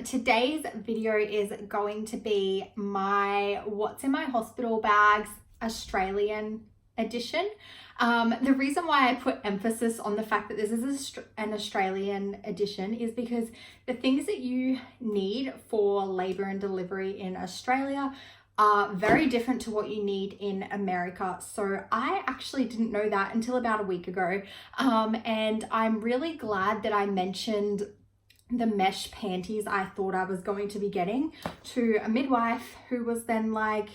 Today's video is going to be my what's in my hospital bags Australian edition. The reason why I put emphasis on the fact that this is an Australian edition is because the things that you need for labor and delivery in Australia are very different to what you need in America. So I actually didn't know that until about a week ago. And I'm really glad that I mentioned the mesh panties I thought I was going to be getting to a midwife, who was then like,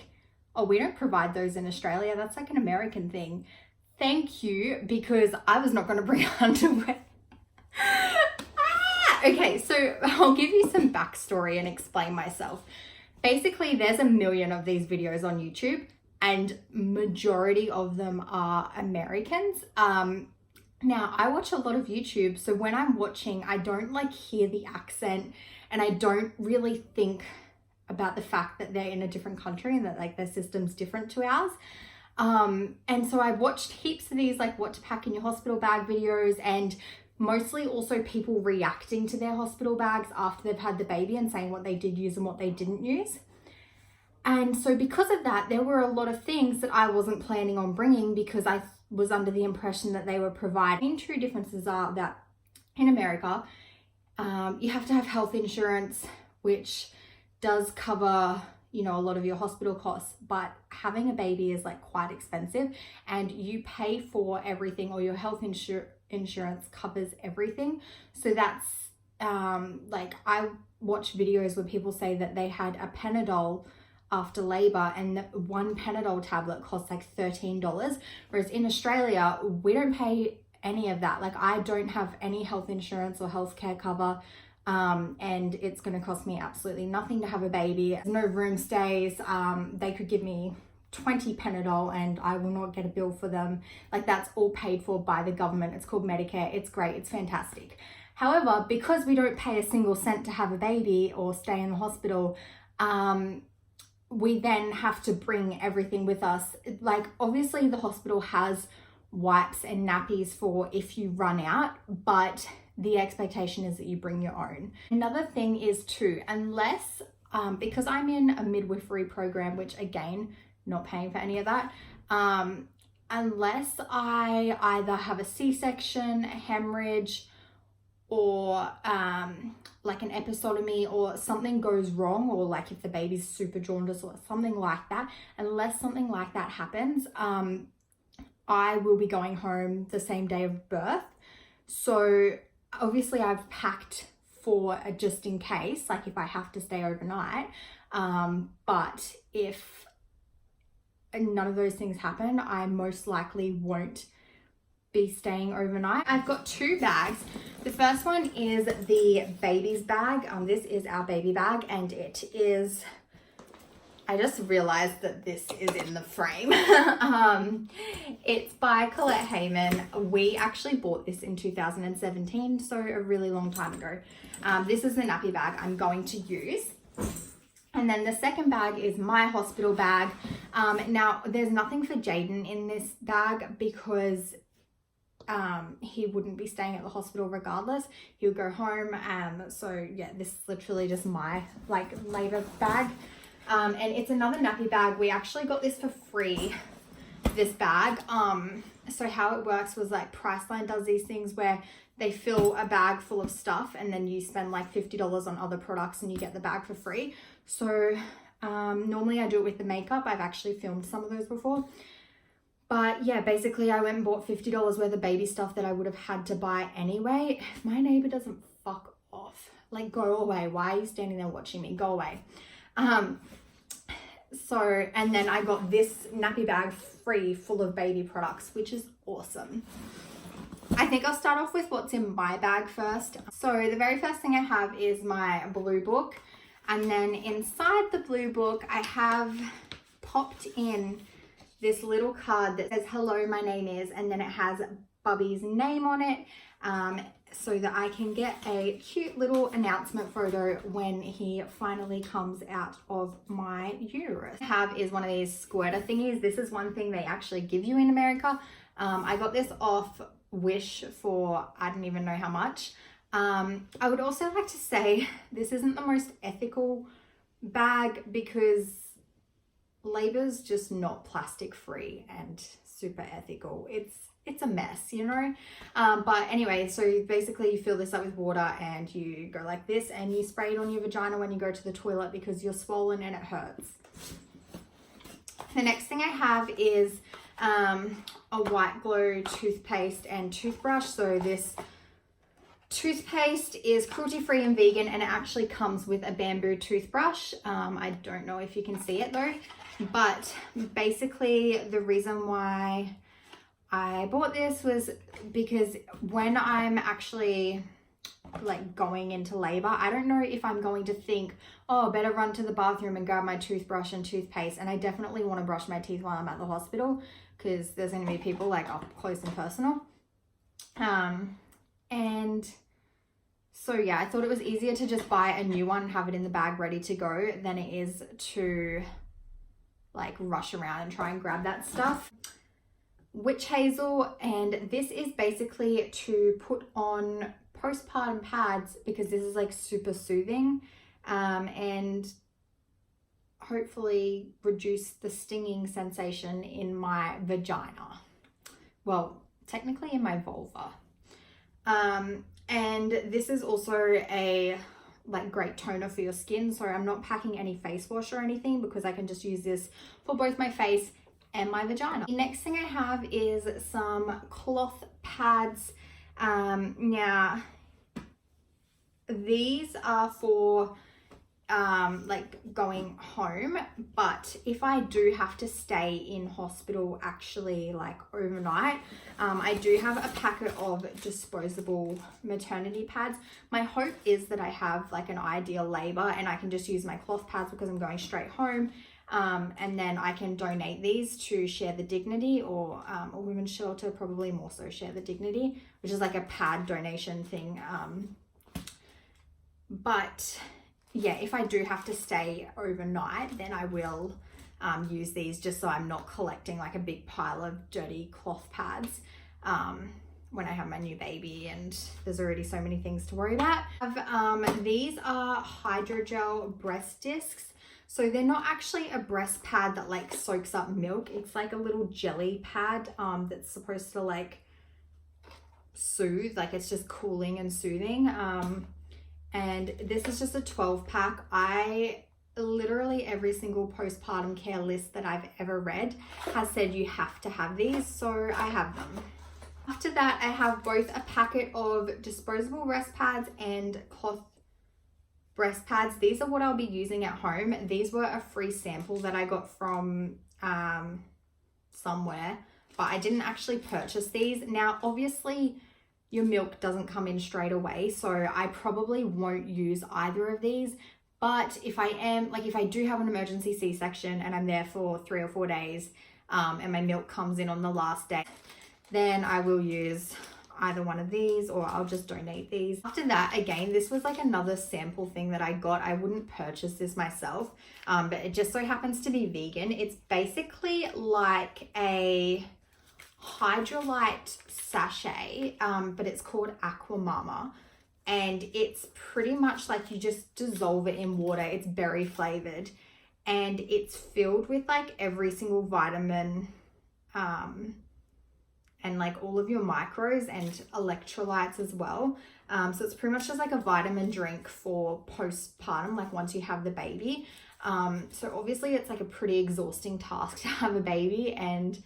oh, we don't provide those in Australia. That's like an American thing. Thank you, because I was not going to bring underwear. Okay, so I'll give you some backstory and explain myself. Basically, there's a million of these videos on YouTube and majority of them are Americans. Now, I watch a lot of YouTube, so when I'm watching, I don't like hear the accent and I don't really think about the fact that they're in a different country and that like their system's different to ours. And so I watched heaps of these like what to pack in your hospital bag videos, and mostly also people reacting to their hospital bags after they've had the baby and saying what they did use and what they didn't use. And so because of that, there were a lot of things that I wasn't planning on bringing because I was under the impression that they were providing. Two differences are that in America, you have to have health insurance, which does cover, you know, a lot of your hospital costs, but having a baby is like quite expensive and you pay for everything, or your health insurance covers everything. So that's like, I watch videos where people say that they had a Panadol after labor and one Panadol tablet costs like $13, whereas in Australia we don't pay any of that. Like, I don't have any health insurance or healthcare cover, and it's going to cost me absolutely nothing to have a baby. No room stays. They could give me 20 Panadol and I will not get a bill for them. Like, that's all paid for by the government. It's called Medicare. It's great. It's fantastic. However, because we don't pay a single cent to have a baby or stay in the hospital, we then have to bring everything with us. Like, obviously the hospital has wipes and nappies for if you run out, but the expectation is that you bring your own. Another thing is too, unless, because I'm in a midwifery program, which again, not paying for any of that, unless I either have a C-section, a hemorrhage, or like an episiotomy, or something goes wrong, or like if the baby's super jaundiced or something like that, unless something like that happens, I will be going home the same day of birth. So obviously I've packed for a just in case, like if I have to stay overnight, but if none of those things happen, I most likely won't be staying overnight. I've got two bags. The first one is the baby's bag. This is our baby bag, and it is, I just realized that this is in the frame. It's by Colette Heyman. We actually bought this in 2017, so a really long time ago. This is the nappy bag I'm going to use. And then the second bag is my hospital bag. Now, there's nothing for Jaden in this bag because he wouldn't be staying at the hospital regardless. He would go home. So yeah, this is literally just my like labor bag. And it's another nappy bag. We actually got this for free, this bag. So how it works was like Priceline does these things where they fill a bag full of stuff and then you spend like $50 on other products and you get the bag for free. So normally I do it with the makeup. I've actually filmed some of those before. But yeah, basically I went and bought $50 worth of baby stuff that I would have had to buy anyway. If my neighbor doesn't fuck off, like, go away. Why are you standing there watching me? Go away. So, and then I got this nappy bag free full of baby products, which is awesome. I think I'll start off with what's in my bag first. So the very first thing I have is my blue book. And then inside the blue book, I have popped in this little card that says, hello, my name is, and then it has Bubby's name on it, so that I can get a cute little announcement photo when he finally comes out of my uterus. What I have is one of these squirter thingies. This is one thing they actually give you in America. I got this off Wish for, I don't even know how much. I would also like to say this isn't the most ethical bag because labor's just not plastic free and super ethical. It's a mess, you know. But anyway, so basically you fill this up with water and you go like this and you spray it on your vagina when you go to the toilet because you're swollen and it hurts. The next thing I have is a White Glow toothpaste and toothbrush. So this toothpaste is cruelty-free and vegan, and it actually comes with a bamboo toothbrush. I don't know if you can see it though, but basically the reason why I bought this was because when I'm actually like going into labor, I don't know if I'm going to think, oh, better run to the bathroom and grab my toothbrush and toothpaste. And I definitely want to brush my teeth while I'm at the hospital because there's going to be people like up close and personal. And so yeah, I thought it was easier to just buy a new one and have it in the bag ready to go than it is to like rush around and try and grab that stuff. Witch hazel, and this is basically to put on postpartum pads because this is like super soothing, and hopefully reduce the stinging sensation in my vagina. Well, technically in my vulva. And this is also a like great toner for your skin. So I'm not packing any face wash or anything because I can just use this for both my face and my vagina. The next thing I have is some cloth pads. Now these are for like going home, but if I do have to stay in hospital actually like overnight, I do have a packet of disposable maternity pads. My hope is that I have like an ideal labor and I can just use my cloth pads because I'm going straight home. And then I can donate these to Share the Dignity or a women's shelter, probably more so Share the Dignity, which is like a pad donation thing. But yeah, if I do have to stay overnight, then I will use these just so I'm not collecting like a big pile of dirty cloth pads when I have my new baby and there's already so many things to worry about. These are hydrogel breast discs. So they're not actually a breast pad that like soaks up milk. It's like a little jelly pad that's supposed to like soothe, like it's just cooling and soothing. And this is just a 12 pack. Literally every single postpartum care list that I've ever read has said you have to have these, so I have them. After that, I have both a packet of disposable breast pads and cloth breast pads. These are what I'll be using at home. These were a free sample that I got from somewhere, but I didn't actually purchase these. Now, obviously, your milk doesn't come in straight away, so I probably won't use either of these. But if I do have an emergency C-section and I'm there for 3 or 4 days and my milk comes in on the last day, then I will use either one of these or I'll just donate these. After that, again, this was like another sample thing that I got. I wouldn't purchase this myself, but it just so happens to be vegan. It's basically like a Hydrolyte sachet, but it's called Aqua Mama, and it's pretty much like you just dissolve it in water. It's berry flavored and it's filled with like every single vitamin and like all of your micros and electrolytes as well. So it's pretty much just like a vitamin drink for postpartum, like once you have the baby. So obviously it's like a pretty exhausting task to have a baby, and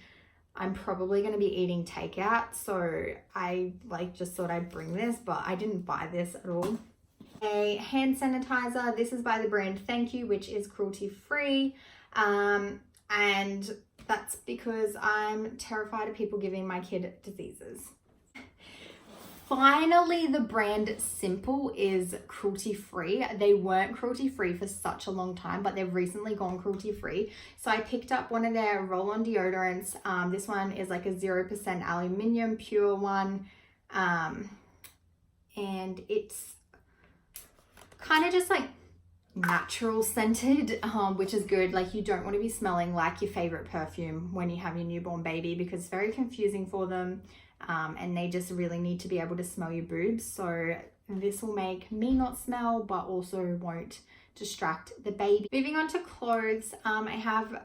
I'm probably going to be eating takeout, so I like just thought I'd bring this, but I didn't buy this at all. A hand sanitizer. This is by the brand Thank You, which is cruelty free, and that's because I'm terrified of people giving my kid diseases. Finally, the brand Simple is cruelty-free. They weren't cruelty-free for such a long time, but they've recently gone cruelty-free. So I picked up one of their roll-on deodorants. This one is like a 0% aluminium pure one. And it's kind of just like natural scented, which is good. Like you don't want to be smelling like your favorite perfume when you have your newborn baby because it's very confusing for them. And they just really need to be able to smell your boobs. So this will make me not smell, but also won't distract the baby. Moving on to clothes, I have a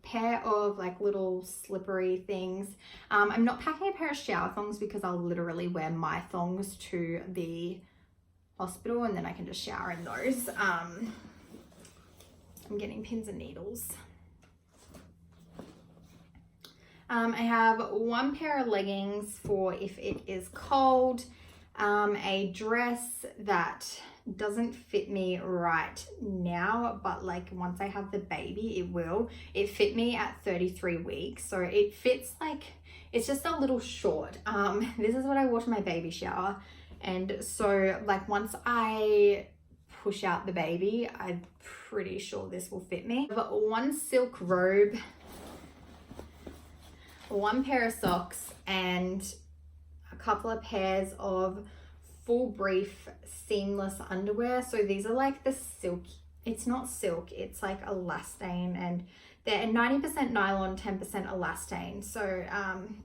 pair of like little slippery things. I'm not packing a pair of shower thongs because I'll literally wear my thongs to the hospital and then I can just shower in those. I'm getting pins and needles. I have one pair of leggings for if it is cold, a dress that doesn't fit me right now, but like once I have the baby, it will. It fit me at 33 weeks, so it fits like, it's just a little short. This is what I wore to my baby shower, and so like once I push out the baby, I'm pretty sure this will fit me. I've got one silk robe, one pair of socks, and a couple of pairs of full brief seamless underwear. So these are like the silk, it's not silk, it's like elastane, and they're 90% nylon, 10% elastane. So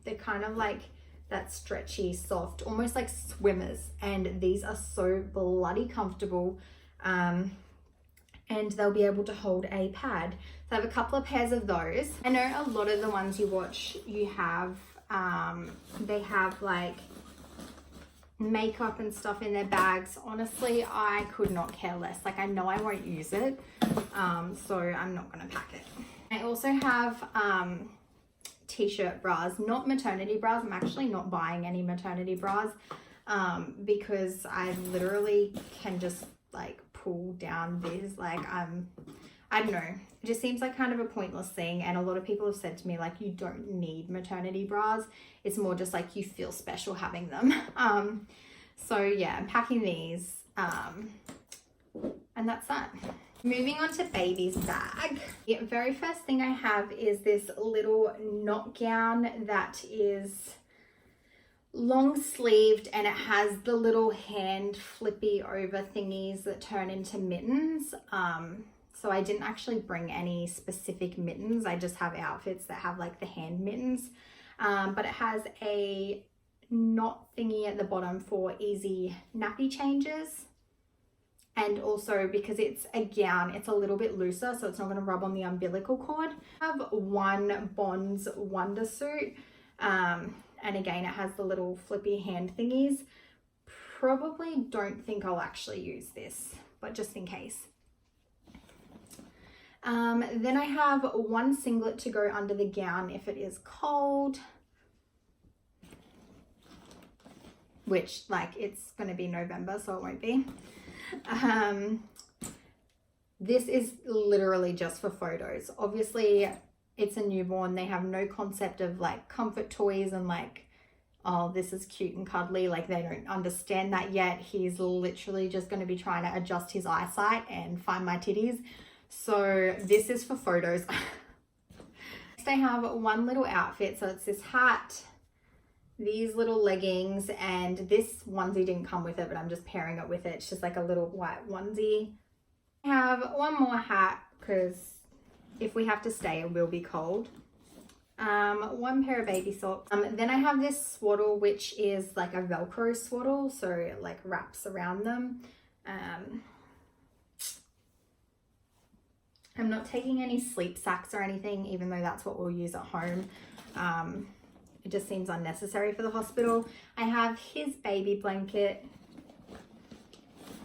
they're kind of like that stretchy, soft, almost like swimmers, and these are so bloody comfortable. And they'll be able to hold a pad. So I have a couple of pairs of those. I know a lot of the ones you watch, you have, they have like makeup and stuff in their bags. Honestly, I could not care less. Like I know I won't use it, so I'm not gonna pack it. I also have t-shirt bras, not maternity bras. I'm actually not buying any maternity bras because I literally can just like pull down these, like I don't know, it just seems like kind of a pointless thing. And a lot of people have said to me like, you don't need maternity bras, it's more just like you feel special having them. So yeah, I'm packing these and that's that. Moving on to baby's bag. The very first thing I have is this little knot gown that is long sleeved, and it has the little hand flippy over thingies that turn into mittens. So I didn't actually bring any specific mittens. I just have outfits that have like the hand mittens. But it has a knot thingy at the bottom for easy nappy changes. And also because it's a gown, it's a little bit looser, so it's not going to rub on the umbilical cord. I have one Bonds Wondersuit. And again, it has the little flippy hand thingies. Probably don't think I'll actually use this, but just in case. Then I have one singlet to go under the gown if it is cold, which like it's going to be November, so it won't be. This is literally just for photos. Obviously, it's a newborn. They have no concept of like comfort toys and like, oh, this is cute and cuddly. Like they don't understand that yet. He's literally just going to be trying to adjust his eyesight and find my titties. So this is for photos. Next I have one little outfit. So it's this hat, these little leggings, and this onesie didn't come with it, but I'm just pairing it with it. It's just like a little white onesie. I have one more hat because if we have to stay, it will be cold. One pair of baby socks. Then I have this swaddle, which is like a Velcro swaddle, so it like wraps around them. I'm not taking any sleep sacks or anything, even though that's what we'll use at home. It just seems unnecessary for the hospital. I have his baby blanket.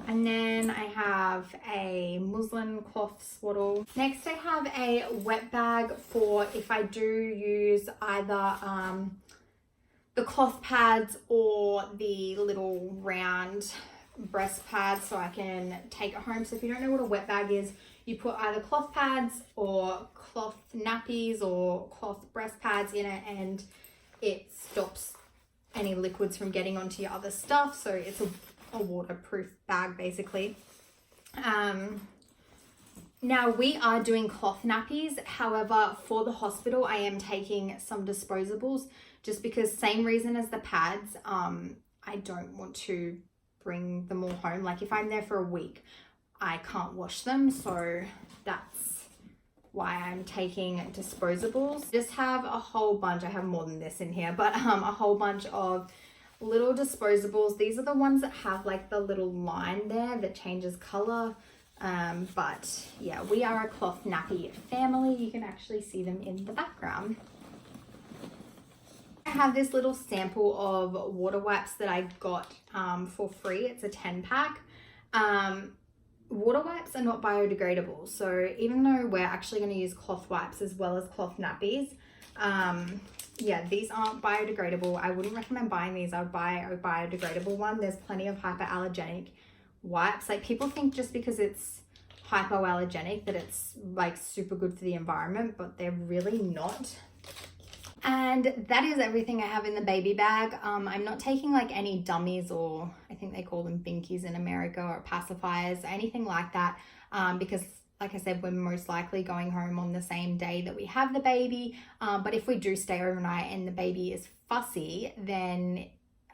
And then I have a muslin cloth swaddle. Next I have a wet bag for if I do use either the cloth pads or the little round breast pads, so I can take it home. So if you don't know what a wet bag is, you put either cloth pads or cloth nappies or cloth breast pads in it, and it stops any liquids from getting onto your other stuff. So it's a waterproof bag basically. Now we are doing cloth nappies, however for the hospital I am taking some disposables just because, same reason as the pads, I don't want to bring them all home. Like if I'm there for a week I can't wash them, so that's why I'm taking disposables. Just have a whole bunch, I have more than this in here, but a whole bunch of little disposables. These are the ones that have like the little line there that changes color. But yeah, we are a cloth nappy family. You can actually see them in the background. I have this little sample of water wipes that I got for free. It's a 10 pack. Water wipes are not biodegradable. So even though we're actually going to use cloth wipes as well as cloth nappies, yeah, these aren't biodegradable. I wouldn't recommend buying these. I would buy a biodegradable one. There's plenty of hyperallergenic wipes. Like, people think just because it's hypoallergenic that it's like super good for the environment, but they're really not. And that is everything I have in the baby bag. I'm not taking like any dummies, or I think they call them binkies in America, or pacifiers, anything like that, because like I said, we're most likely going home on the same day that we have the baby. But if we do stay overnight and the baby is fussy, then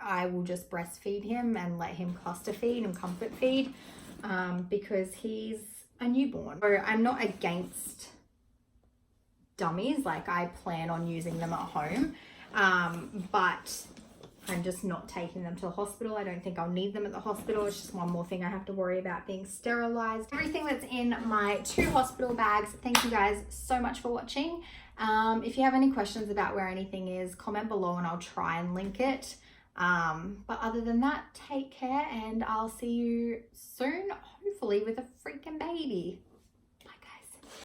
I will just breastfeed him and let him cluster feed and comfort feed, because he's a newborn. So I'm not against dummies. Like, I plan on using them at home, but I'm just not taking them to the hospital. I don't think I'll need them at the hospital. It's just one more thing I have to worry about being sterilized. Everything that's in my 2 hospital bags. Thank you guys so much for watching. If you have any questions about where anything is, comment below and I'll try and link it. But other than that, take care, and I'll see you soon, hopefully with a freaking baby.